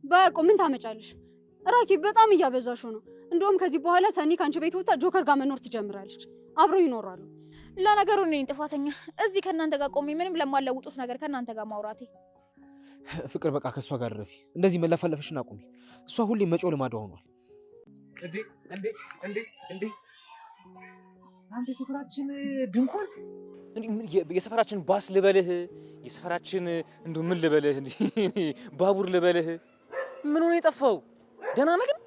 ባያቆም ምን ታመጫለሽ? ራኬብ በጣም እያበዛሽው ነው። እንደውም ከዚህ በኋላ ሰኒ ካንቺ ቤት ወጣ ጆከር ጋር መኖር ትጀምራለች። አብረው ይኖራሉ። ለነገሩ እኔ ጥፋተኛ እዚህ ከናንተ ጋር ቆሜ ምንም ለማለውጡት ነገር ከናንተ ጋር ማውራቴ። ፍቅር በቃ ከሷ ጋር ረፊ። እንደዚህ መለፈለፍሽና አቁሚ። እሷ ሁሌ መጮህ ልማዷ ሆኗል። እንዴ አንተ የሰፈራችን ድንኳን የሰፈራችን ባስ ልበልህ፣ የሰፈራችን እንደው ምን ልበልህ፣ ባቡር ልበልህ። ምን ሆነ የጠፋው? ደህና ነህ ግን?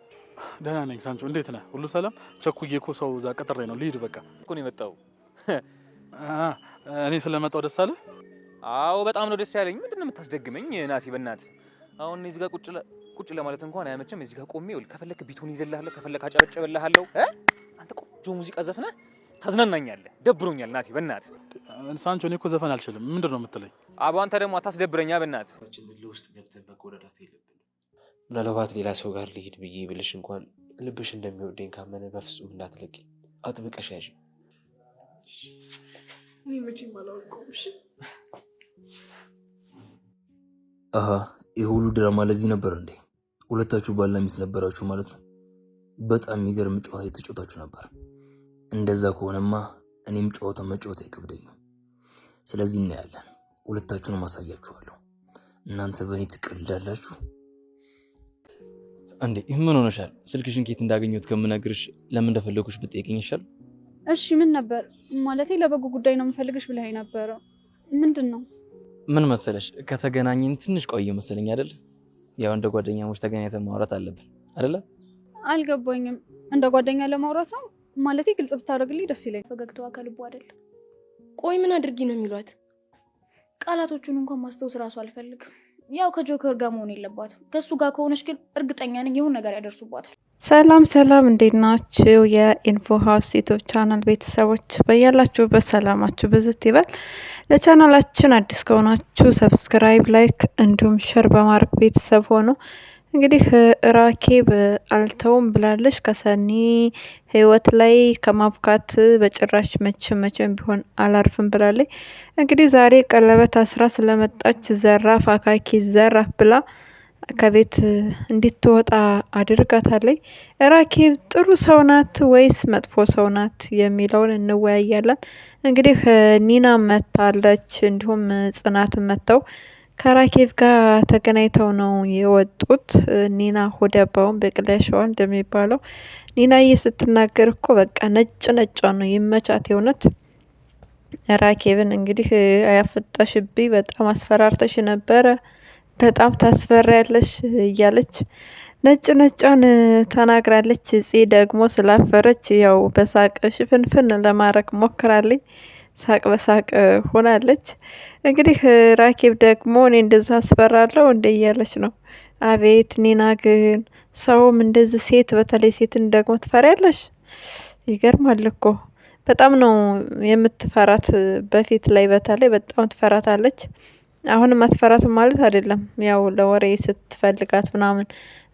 ደህና ነኝ ሳንቾ፣ እንዴት ነህ? ሁሉ ሰላም? ቸኩዬ እኮ ሰው እዛ ቀጥሬ ነው ልሂድ በቃ እኮ ነው የመጣው። እኔ ስለመጣው ደስ አለህ? አዎ በጣም ነው ደስ ያለኝ። ምንድነው የምታስደግመኝ ናቲ? በእናትህ አሁን እዚህ ጋር ቁጭ ለማለት እንኳን አያመችም። እዚህ ጋር ቆሜ ከፈለክ ቢቱን ይዘልሃለሁ፣ ከፈለክ አጨበጨበልሃለሁ። አንተ ቆንጆ ሙዚቃ ዘፍነህ ታዝናናኛለህ። ደብሮኛል ናቲ በእናትህ። ሳንቾ እኔ እኮ ዘፈን አልችልም። ምንድነው የምትለኝ? አቦ አንተ ደግሞ አታስደብረኛ በእናትህ። ውስጥ ገብተን በቆረዳት የለብንም። ምናልባት ሌላ ሰው ጋር ልሂድ ብዬ ብልሽ እንኳን ልብሽ እንደሚወደኝ ካመነ በፍጹም እንዳትለቂ፣ አጥብቀሽ ያዥ። እኔ መቼም አላውቀውም። እሺ የሁሉ ድራማ ለዚህ ነበር እንዴ? ሁለታችሁ ባልና ሚስት ነበራችሁ ማለት ነው። በጣም የሚገርም ጨዋታ የተጫወታችሁ ነበር። እንደዛ ከሆነማ እኔም ጨዋታ መጫወት አይከብደኝም። ስለዚህ እናያለን። ሁለታችሁንም አሳያችኋለሁ። እናንተ በእኔ ትቀልዳላችሁ እንዴ? ምን ሆነሻል? ስልክሽን ኬት እንዳገኘሁት ከምነግርሽ ለምን እንደፈለጉሽ ብትጠይቅኝ ይሻል? እሺ ምን ነበር? ማለቴ ለበጎ ጉዳይ ነው የምፈልግሽ ብለኸኝ ነበር። ምንድን ነው? ምን መሰለሽ፣ ከተገናኘን ትንሽ ቆየ መሰለኝ አይደል? ያው እንደ ጓደኛሞች ተገናኝተን ማውራት አለብን አይደለ? አልገባኝም። እንደ ጓደኛ ለማውራት ነው? ማለቴ ግልጽ ብታደርግልኝ ደስ ይለኝ። ፈገግታዋ ከልቡ አይደል? ቆይ ምን አድርጊ ነው የሚሏት? ቃላቶቹን እንኳን ማስታወስ ራሱ አልፈልግም። ያው ከጆከር ጋር መሆን የለባትም። ከሱ ጋር ከሆነች ግን እርግጠኛ ነኝ የሆነ ነገር ያደርሱባታል። ሰላም እንዴት ናችሁ? የኢንፎ ሃውስ ዩቲዩብ ቻናል ቤተሰቦች በያላችሁበት ሰላማችሁ ብዝት ይበል። ለቻናላችን አዲስ ከሆናችሁ ሰብስክራይብ፣ ላይክ እንዲሁም ሼር በማድረግ ቤተሰብ ሆኖ እንግዲህ ራኬብ አልተውም ብላለች። ከሰኒ ህይወት ላይ ከማብካት በጭራሽ መቼም ቢሆን አላርፍም ብላለች። እንግዲህ ዛሬ ቀለበት አስራ ስለመጣች ዘራፍ አካኪ ዘራፍ ብላ ከቤት እንድትወጣ አድርጋታለች። ራኬብ ጥሩ ሰው ናት ወይስ መጥፎ ሰው ናት የሚለውን እንወያያለን። እንግዲህ ኒና መታለች፣ እንዲሁም ጽናት መተው ከራኬብ ጋር ተገናኝተው ነው የወጡት። ኒና ሆዳባውን በቅለሻው እንደሚባለው ኒናዬ ስትናገር እኮ በቃ ነጭ ነው ይመቻት። የእውነት ራኬብን እንግዲህ አያፈጣሽብኝ፣ በጣም አስፈራርተሽ ነበረ፣ በጣም ታስፈሪያለሽ እያለች ነጯን ተናግራለች። እጽ ደግሞ ስላፈረች ያው በሳቅ ሽፍንፍን ለማድረግ ሞክራለች። ሳቅ በሳቅ ሆናለች። እንግዲህ ራኬብ ደግሞ እኔ እንደዛ አስፈራለሁ እንደ እያለች ነው። አቤት ኒና ግን ሰውም እንደዚህ ሴት በተለይ ሴትን ደግሞ ትፈሪያለሽ? ይገርማል እኮ በጣም ነው የምትፈራት። በፊት ላይ በተለይ በጣም ትፈራታለች። አሁንም አትፈራትም ማለት አይደለም። ያው ለወሬ ስትፈልጋት ምናምን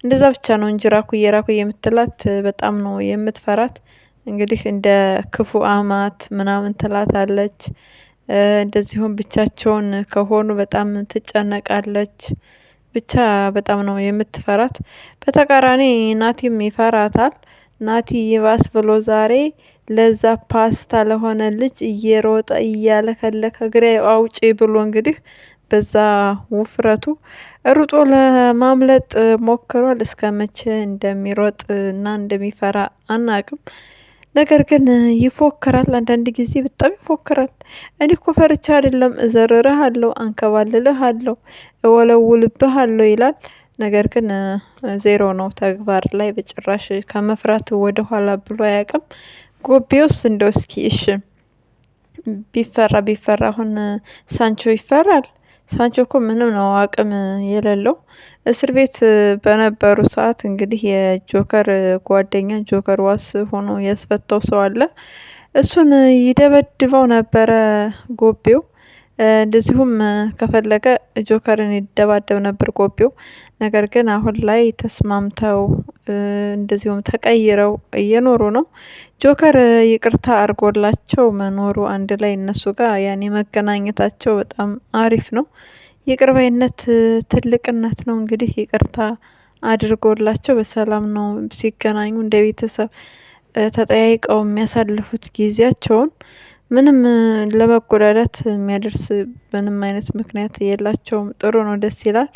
እንደዛ ብቻ ነው እንጂ ራኩዬ የምትላት በጣም ነው የምትፈራት። እንግዲህ እንደ ክፉ አማት ምናምን ትላታለች። እንደዚሁም ብቻቸውን ከሆኑ በጣም ትጨነቃለች። ብቻ በጣም ነው የምትፈራት። በተቃራኒ ናቲም ይፈራታል። ናቲ ይባስ ብሎ ዛሬ ለዛ ፓስታ ለሆነ ልጅ እየሮጠ እያለከለከ ግሬ አውጪ ብሎ እንግዲህ በዛ ውፍረቱ ሩጦ ለማምለጥ ሞክሯል። እስከ መቼ እንደሚሮጥ እና እንደሚፈራ አናቅም። ነገር ግን ይፎክራል። አንዳንድ ጊዜ በጣም ይፎክራል። እኔ እኮ ፈርቻ አይደለም እዘርርሃለሁ፣ አንከባልልሃለሁ፣ እወለውልብሃለሁ ይላል። ነገር ግን ዜሮ ነው ተግባር ላይ በጭራሽ ከመፍራት ወደ ኋላ ብሎ አያውቅም። ጎቤውስ እንደው እስኪ እሺ ቢፈራ አሁን ሳንቾ ይፈራል? ሳንቾ እኮ ምንም ነው አቅም የሌለው። እስር ቤት በነበሩ ሰዓት እንግዲህ የጆከር ጓደኛ ጆከር ዋስ ሆኖ ያስፈታው ሰው አለ። እሱን ይደበድበው ነበረ ጎቤው። እንደዚሁም ከፈለገ ጆከርን ይደባደብ ነበር ጎቤው። ነገር ግን አሁን ላይ ተስማምተው እንደዚሁም ተቀይረው እየኖሩ ነው። ጆከር ይቅርታ አድርጎላቸው መኖሩ አንድ ላይ እነሱ ጋር ያኔ መገናኘታቸው በጣም አሪፍ ነው። የቅርባይነት ትልቅነት ነው። እንግዲህ ይቅርታ አድርጎላቸው በሰላም ነው ሲገናኙ እንደ ቤተሰብ ተጠያይቀው የሚያሳልፉት ጊዜያቸውን። ምንም ለመጎዳዳት የሚያደርስ ምንም አይነት ምክንያት የላቸውም። ጥሩ ነው፣ ደስ ይላል።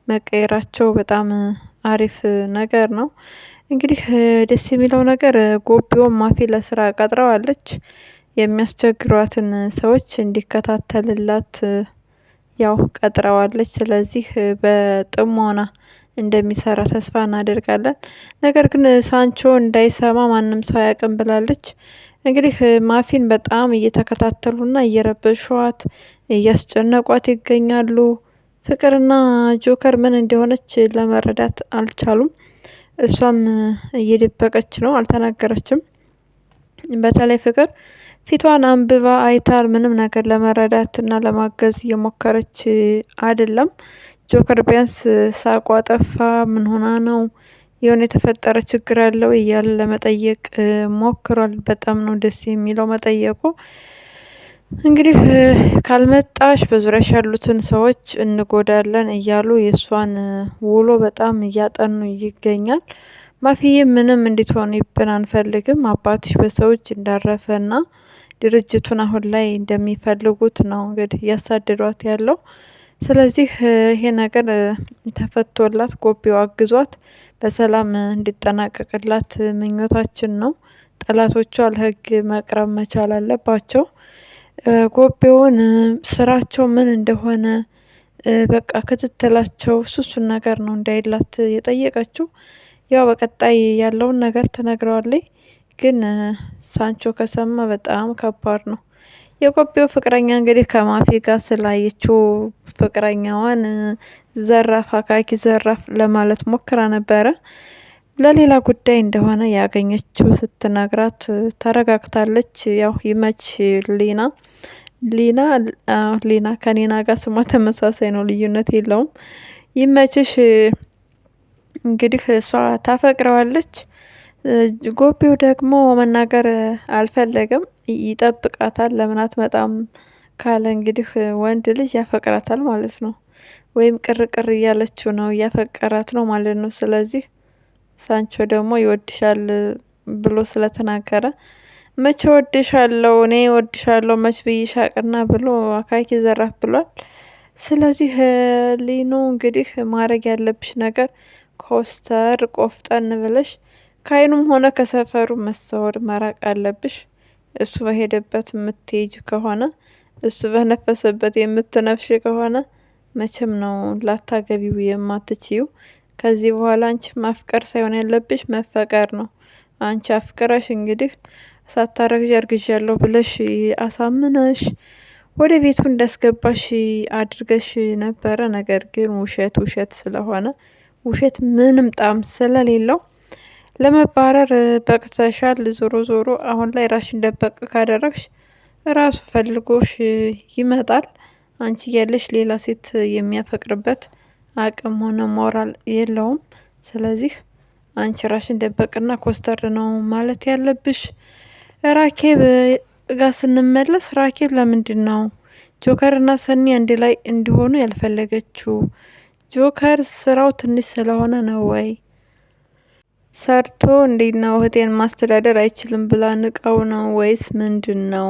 መቀየራቸው በጣም አሪፍ ነገር ነው። እንግዲህ ደስ የሚለው ነገር ጎቢውን ማፊ ለስራ ቀጥረዋለች። የሚያስቸግሯትን ሰዎች እንዲከታተልላት ያው ቀጥረዋለች። ስለዚህ በጥሞና እንደሚሰራ ተስፋ እናደርጋለን። ነገር ግን ሳንቾ እንዳይሰማ ማንም ሰው አያውቅም ብላለች። እንግዲህ ማፊን በጣም እየተከታተሉና እየረበሿት እያስጨነቋት ይገኛሉ። ፍቅርና ጆከር ምን እንደሆነች ለመረዳት አልቻሉም። እሷም እየደበቀች ነው፣ አልተናገረችም። በተለይ ፍቅር ፊቷን አንብባ አይታል ምንም ነገር ለመረዳት እና ለማገዝ እየሞከረች አይደለም። ጆከር ቢያንስ ሳቋ ጠፋ፣ ምን ሆና ነው፣ የሆነ የተፈጠረ ችግር አለው እያለ ለመጠየቅ ሞክሯል። በጣም ነው ደስ የሚለው መጠየቁ። እንግዲህ ካልመጣሽ በዙሪያሽ ያሉትን ሰዎች እንጎዳለን እያሉ የእሷን ውሎ በጣም እያጠኑ ይገኛል። ማፊዬ ምንም እንድትሆንብን አንፈልግም፣ አባትሽ በሰው እጅ እንዳረፈና ድርጅቱን አሁን ላይ እንደሚፈልጉት ነው እንግዲህ እያሳደዷት ያለው። ስለዚህ ይሄ ነገር ተፈቶላት ጎቢው አግዟት በሰላም እንዲጠናቀቅላት ምኞታችን ነው። ጠላቶቿ ለህግ መቅረብ መቻል አለባቸው። ጎቢውን ስራቸው ምን እንደሆነ በቃ ክትትላቸው እሱን ነገር ነው እንዳይላት የጠየቀችው። ያው በቀጣይ ያለውን ነገር ትነግረዋለች። ግን ሳንቾ ከሰማ በጣም ከባድ ነው። የጎቢው ፍቅረኛ እንግዲህ ከማፊ ጋር ስላየችው ፍቅረኛዋን ዘራፍ አካኪ ዘራፍ ለማለት ሞክራ ነበረ። ለሌላ ጉዳይ እንደሆነ ያገኘችው ስትነግራት ተረጋግታለች። ያው ይመች ሊና ሊና ከኔና ጋር ስሟ ተመሳሳይ ነው፣ ልዩነት የለውም። ይመችሽ። እንግዲህ እሷ ታፈቅረዋለች። ጎቢው ደግሞ መናገር አልፈለገም፣ ይጠብቃታል። ለምን አትመጣም ካለ እንግዲህ ወንድ ልጅ ያፈቅራታል ማለት ነው። ወይም ቅርቅር እያለችው ነው፣ እያፈቀራት ነው ማለት ነው። ስለዚህ ሳንቾ ደግሞ ይወድሻል ብሎ ስለተናገረ መቼ ወድሻለሁ እኔ ወድሻለሁ መች ብይሻቅና ብሎ አካኪ ዘራፍ ብሏል። ስለዚህ ሊኑ እንግዲህ ማድረግ ያለብሽ ነገር ኮስተር ቆፍጠን ብለሽ ከአይኑም ሆነ ከሰፈሩ መሰወር መራቅ አለብሽ። እሱ በሄደበት የምትሄጅ ከሆነ እሱ በነፈሰበት የምትነፍሽ ከሆነ መቼም ነው ላታገቢው የማትችዩ። ከዚህ በኋላ አንቺ ማፍቀር ሳይሆን ያለብሽ መፈቀር ነው። አንቺ አፍቅረሽ እንግዲህ ሳታረግዥ አርግዣለሁ ብለሽ አሳምነሽ ወደ ቤቱ እንዳስገባሽ አድርገሽ ነበረ። ነገር ግን ውሸት ስለሆነ ውሸት ምንም ጣዕም ስለሌለው ለመባረር በቅተሻል። ዞሮ ዞሮ አሁን ላይ ራስሽን ደበቅ ካደረግሽ ራሱ ፈልጎሽ ይመጣል። አንቺ ያለሽ ሌላ ሴት የሚያፈቅርበት አቅም ሆነ ሞራል የለውም። ስለዚህ አንቺ ራስሽን ደበቅና ኮስተር ነው ማለት ያለብሽ። ራኬብ ጋር ስንመለስ ራኬብ ለምንድን ነው ጆከርና ሰኒ አንድ ላይ እንዲሆኑ ያልፈለገችው? ጆከር ስራው ትንሽ ስለሆነ ነው ወይ? ሰርቶ እንዴት ነው እህቴን ማስተዳደር አይችልም ብላ ንቀው ነው ወይስ ምንድን ነው?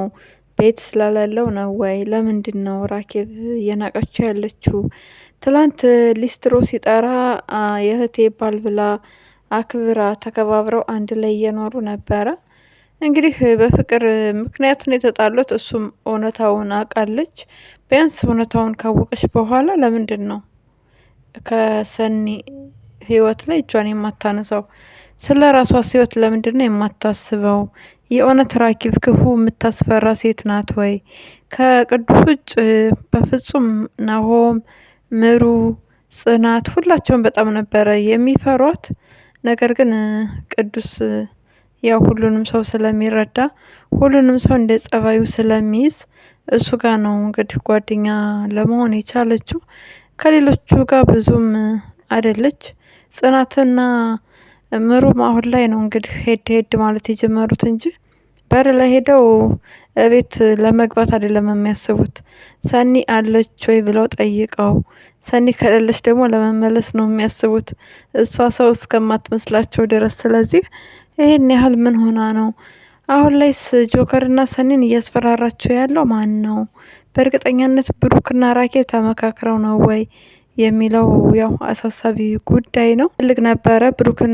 ቤት ስላላለው ነው ወይ? ለምንድን ነው ራኬብ እየናቀችው ያለችው? ትላንት ሊስትሮ ሲጠራ የእህቴ ባል ብላ አክብራ ተከባብረው አንድ ላይ እየኖሩ ነበረ። እንግዲህ በፍቅር ምክንያት ነው የተጣሉት። እሱም እውነታውን አውቃለች። ቢያንስ እውነታውን ካወቀች በኋላ ለምንድን ነው ከሰኒ ህይወት ላይ እጇን የማታነሳው? ስለ ራሷ ህይወት ለምንድን ነው የማታስበው? የእውነት ራኪብ ክፉ የምታስፈራ ሴት ናት ወይ? ከቅዱስ ውጭ በፍጹም ናሆም፣ ምሩ፣ ጽናት ሁላቸውም በጣም ነበረ የሚፈሯት። ነገር ግን ቅዱስ ያው ሁሉንም ሰው ስለሚረዳ ሁሉንም ሰው እንደ ጸባዩ ስለሚይዝ እሱ ጋር ነው እንግዲህ ጓደኛ ለመሆን የቻለችው። ከሌሎቹ ጋር ብዙም አይደለች። ጽናትና ምሩም አሁን ላይ ነው እንግዲህ ሄድ ማለት የጀመሩት እንጂ በር ላይ ሄደው ቤት ለመግባት አይደለም የሚያስቡት። ሰኒ አለች ወይ ብለው ጠይቀው፣ ሰኒ ከሌለች ደግሞ ለመመለስ ነው የሚያስቡት እሷ ሰው እስከማትመስላቸው ድረስ። ስለዚህ ይሄን ያህል ምን ሆና ነው? አሁን ላይስ ጆከርና ሰኒን እያስፈራራቸው ያለው ማን ነው? በእርግጠኛነት ብሩክና ራኬብ ተመካክረው ነው ወይ የሚለው ያው አሳሳቢ ጉዳይ ነው። ትልቅ ነበረ ብሩክን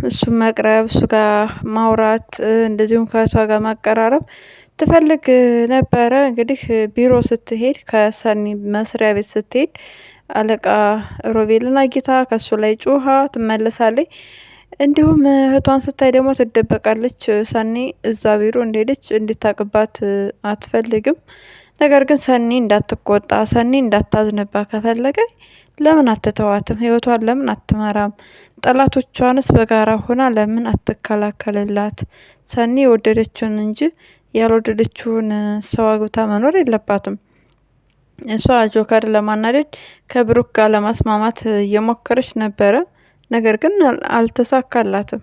እሱን መቅረብ፣ እሱ ጋር ማውራት፣ እንደዚሁም ከእሷ ጋር ማቀራረብ ትፈልግ ነበረ። እንግዲህ ቢሮ ስትሄድ ከሰኒ መስሪያ ቤት ስትሄድ አለቃ ሮቤልን አግኝታ ከሱ ላይ ጩሃ ትመለሳለች። እንዲሁም እህቷን ስታይ ደግሞ ትደበቃለች። ሰኒ እዛ ቢሮ እንደሄደች እንድታቅባት አትፈልግም። ነገር ግን ሰኒ እንዳትቆጣ፣ ሰኒ እንዳታዝንባ ከፈለገ ለምን አትተዋትም? ህይወቷን ለምን አትመራም? ጠላቶቿንስ በጋራ ሆና ለምን አትከላከልላት? ሰኒ የወደደችውን እንጂ ያልወደደችውን ሰው አግብታ መኖር የለባትም። እሷ ጆከር ለማናደድ ከብሩክ ጋር ለማስማማት እየሞከረች ነበረ። ነገር ግን አልተሳካላትም።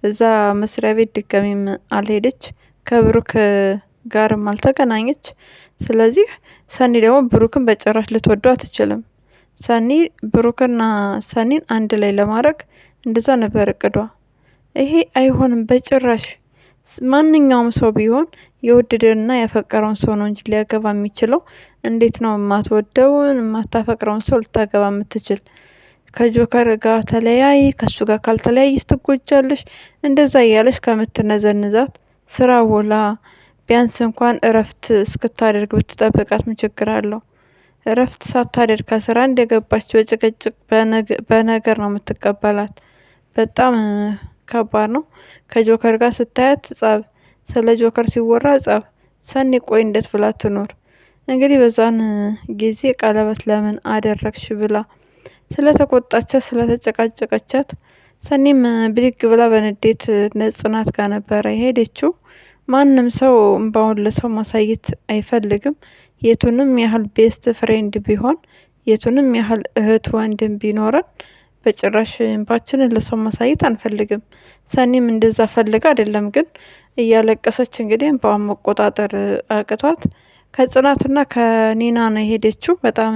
እዛ መስሪያ ቤት ድጋሚም አልሄደች፣ ከብሩክ ጋርም አልተገናኘች። ስለዚህ ሰኒ ደግሞ ብሩክን በጭራሽ ልትወደው አትችልም። ሰኒ ብሩክና ሰኒን አንድ ላይ ለማድረግ እንደዛ ነበር እቅዷ። ይሄ አይሆንም በጭራሽ። ማንኛውም ሰው ቢሆን የወደደና ያፈቀረውን ሰው ነው እንጂ ሊያገባ የሚችለው። እንዴት ነው የማትወደውን የማታፈቅረውን ሰው ልታገባ የምትችል? ከጆከር ጋር ተለያይ፣ ከሱ ጋር ካልተለያይሽ ትጎጃለሽ፣ እንደዛ እያለሽ ከምትነዘንዛት ስራ ውላ ቢያንስ እንኳን እረፍት እስክታደርግ ብትጠብቃት ምን ችግር አለው? እረፍት ሳታደርግ ከስራ እንደገባች በጭቅጭቅ በነገር ነው የምትቀበላት። በጣም ከባድ ነው። ከጆከር ጋር ስታያት ጸብ፣ ስለ ጆከር ሲወራ ጸብ። ሰኒ ቆይ እንዴት ብላ ትኖር? እንግዲህ በዛን ጊዜ ቀለበት ለምን አደረግሽ ብላ ስለተቆጣቻት ስለተጨቃጨቀቻት ሰኒም ብድግ ብላ በንዴት ጽናት ጋር ነበረ የሄደችው። ማንም ሰው እንባውን ለሰው ማሳየት አይፈልግም። የቱንም ያህል ቤስት ፍሬንድ ቢሆን፣ የቱንም ያህል እህት ወንድም ቢኖረን በጭራሽ እንባችንን ለሰው ማሳየት አንፈልግም። ሰኒም እንደዛ ፈልጋ አይደለም፣ ግን እያለቀሰች እንግዲህ እንባዋን መቆጣጠር አቅቷት ከጽናትና ከኒና ነው የሄደችው። በጣም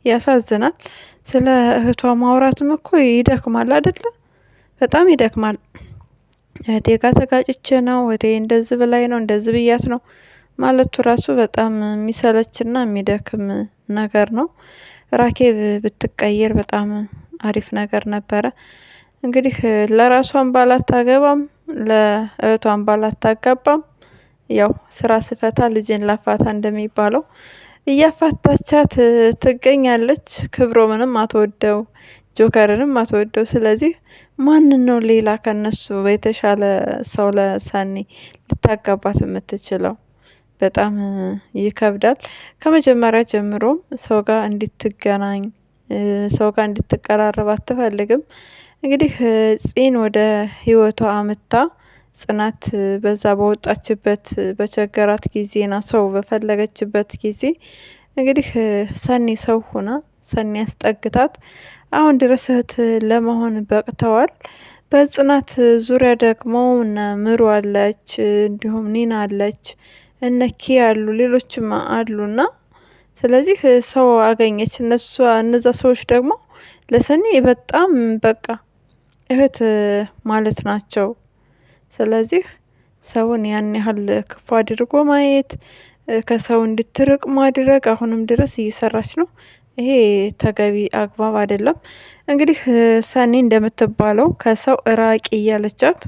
ያሳዝናል። ስለ እህቷ ማውራትም እኮ ይደክማል አይደለ? በጣም ይደክማል። እህቴ ጋር ተጋጭቼ ነው፣ እህቴ እንደዚህ ብላይ ነው፣ እንደዚህ ብያት ነው ማለቱ ራሱ በጣም የሚሰለችና የሚደክም ነገር ነው። ራኬብ ብትቀየር በጣም አሪፍ ነገር ነበረ። እንግዲህ ለራሷን ባላታገባም ለእህቷን ባላታጋባም ያው ስራ ስፈታ ልጅን ላፋታ እንደሚባለው እያፋታቻት ትገኛለች። ክብሮምንም አትወደው፣ ጆከርንም አትወደው። ስለዚህ ማንን ነው ሌላ ከነሱ የተሻለ ሰው ለሰኒ ልታጋባት የምትችለው? በጣም ይከብዳል። ከመጀመሪያ ጀምሮም ሰው ጋር እንድትገናኝ ሰው ጋር እንድትቀራረብ አትፈልግም። እንግዲህ ፂን ወደ ህይወቷ አምታ ጽናት በዛ በወጣችበት በቸገራት ጊዜና ሰው በፈለገችበት ጊዜ እንግዲህ ሰኒ ሰው ሆና ሰኒ ያስጠግታት አሁን ድረስ እህት ለመሆን በቅተዋል። በጽናት ዙሪያ ደግሞ እነ ምሩ አለች፣ እንዲሁም ኒና አለች፣ እነ ኪ አሉ፣ ሌሎችም አሉና ስለዚህ ሰው አገኘች። እነዛ ሰዎች ደግሞ ለሰኒ በጣም በቃ እህት ማለት ናቸው። ስለዚህ ሰውን ያን ያህል ክፉ አድርጎ ማየት፣ ከሰው እንድትርቅ ማድረግ አሁንም ድረስ እየሰራች ነው። ይሄ ተገቢ አግባብ አይደለም። እንግዲህ ሰኒ እንደምትባለው ከሰው እራቂ እያለቻት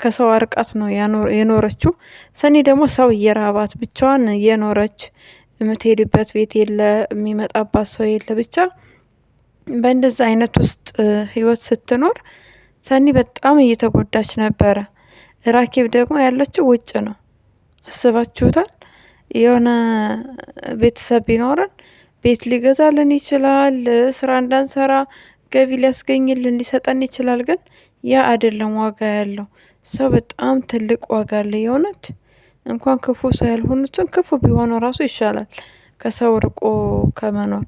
ከሰው አርቃት ነው የኖረችው። ሰኒ ደግሞ ሰው እየራባት ብቻዋን እየኖረች የምትሄድበት ቤት የለ፣ የሚመጣባት ሰው የለ፣ ብቻ በእንደዛ አይነት ውስጥ ህይወት ስትኖር ሰኒ በጣም እየተጎዳች ነበረ። ራኬብ ደግሞ ያለችው ውጭ ነው። አስባችሁታል? የሆነ ቤተሰብ ቢኖረን ቤት ሊገዛልን ይችላል፣ ስራ እንዳንሰራ ገቢ ሊያስገኝልን ሊሰጠን ይችላል። ግን ያ አይደለም ዋጋ ያለው። ሰው በጣም ትልቅ ዋጋ አለ። የእውነት እንኳን ክፉ ሰው ያልሆኑትን ክፉ ቢሆኑ ራሱ ይሻላል ከሰው ርቆ ከመኖር።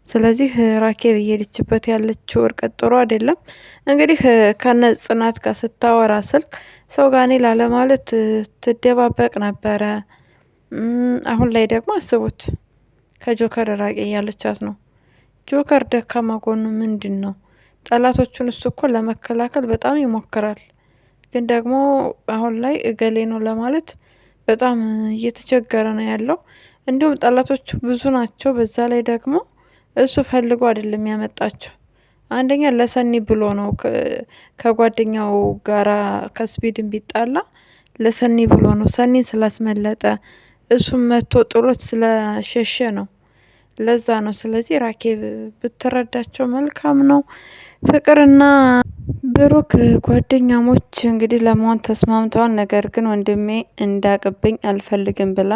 ስለዚህ ራኬብ እየሄደችበት ያለችው እርቀት ጥሩ አይደለም። እንግዲህ ከነ ጽናት ጋር ስታወራ ስልክ ሰው ጋር እኔ ላለማለት ትደባበቅ ነበረ። አሁን ላይ ደግሞ አስቡት ከጆከር ራቂ እያለቻት ነው። ጆከር ደካማ ጎኑ ምንድን ነው? ጠላቶቹን እሱ እኮ ለመከላከል በጣም ይሞክራል። ግን ደግሞ አሁን ላይ እገሌ ነው ለማለት በጣም እየተቸገረ ነው ያለው። እንዲሁም ጠላቶቹ ብዙ ናቸው። በዛ ላይ ደግሞ እሱ ፈልጎ አይደለም ያመጣቸው። አንደኛ ለሰኒ ብሎ ነው ከጓደኛው ጋራ ከስፒድን ቢጣላ ለሰኒ ብሎ ነው። ሰኒን ስላስመለጠ እሱም መጥቶ ጥሎት ስለሸሸ ነው። ለዛ ነው። ስለዚህ ራኬብ ብትረዳቸው መልካም ነው። ፍቅርና ብሩክ ጓደኛሞች እንግዲህ ለመሆን ተስማምተዋል። ነገር ግን ወንድሜ እንዳቅብኝ አልፈልግም ብላ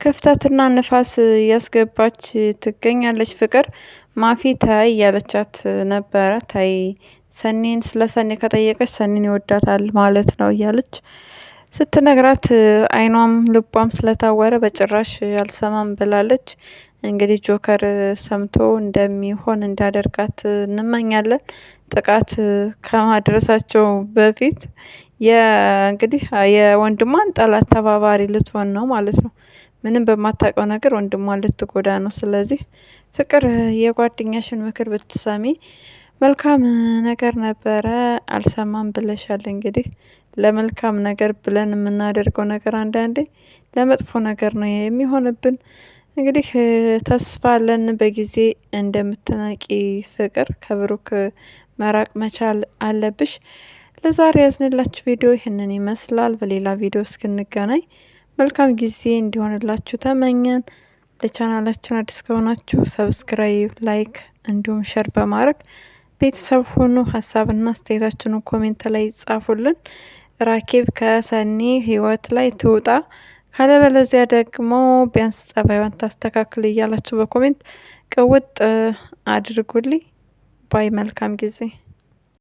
ክፍተትና ንፋስ እያስገባች ትገኛለች። ፍቅር ማፊ ታይ እያለቻት ነበረ። ታይ ሰኒን ስለ ሰኒ ከጠየቀች ሰኒን ይወዳታል ማለት ነው እያለች ስትነግራት አይኗም ልቧም ስለታወረ በጭራሽ አልሰማም ብላለች። እንግዲህ ጆከር ሰምቶ እንደሚሆን እንዳደርጋት እንመኛለን። ጥቃት ከማድረሳቸው በፊት እንግዲህ የወንድሟን ጠላት ተባባሪ ልትሆን ነው ማለት ነው። ምንም በማታውቀው ነገር ወንድሟን ልትጎዳ ነው። ስለዚህ ፍቅር የጓደኛሽን ምክር ብትሰሚ መልካም ነገር ነበረ። አልሰማም ብለሻል። እንግዲህ ለመልካም ነገር ብለን የምናደርገው ነገር አንዳንዴ ለመጥፎ ነገር ነው የሚሆንብን። እንግዲህ ተስፋ አለን በጊዜ እንደምትነቂ ፍቅር ከብሩክ መራቅ መቻል አለብሽ። ለዛሬ ያዝንላችሁ ቪዲዮ ይህንን ይመስላል። በሌላ ቪዲዮ እስክንገናኝ መልካም ጊዜ እንዲሆንላችሁ ተመኘን። ለቻናላችን አዲስ ከሆናችሁ ሰብስክራይብ፣ ላይክ እንዲሁም ሸር በማድረግ ቤተሰብ ሁኑ። ሀሳብና አስተያየታችሁን ኮሜንት ላይ ጻፉልን። ራኬብ ከሰኒ ህይወት ላይ ትውጣ፣ ካለበለዚያ ደግሞ ቢያንስ ጸባይዋን ታስተካክል እያላችሁ በኮሜንት ቅውጥ አድርጉልኝ ባይ። መልካም ጊዜ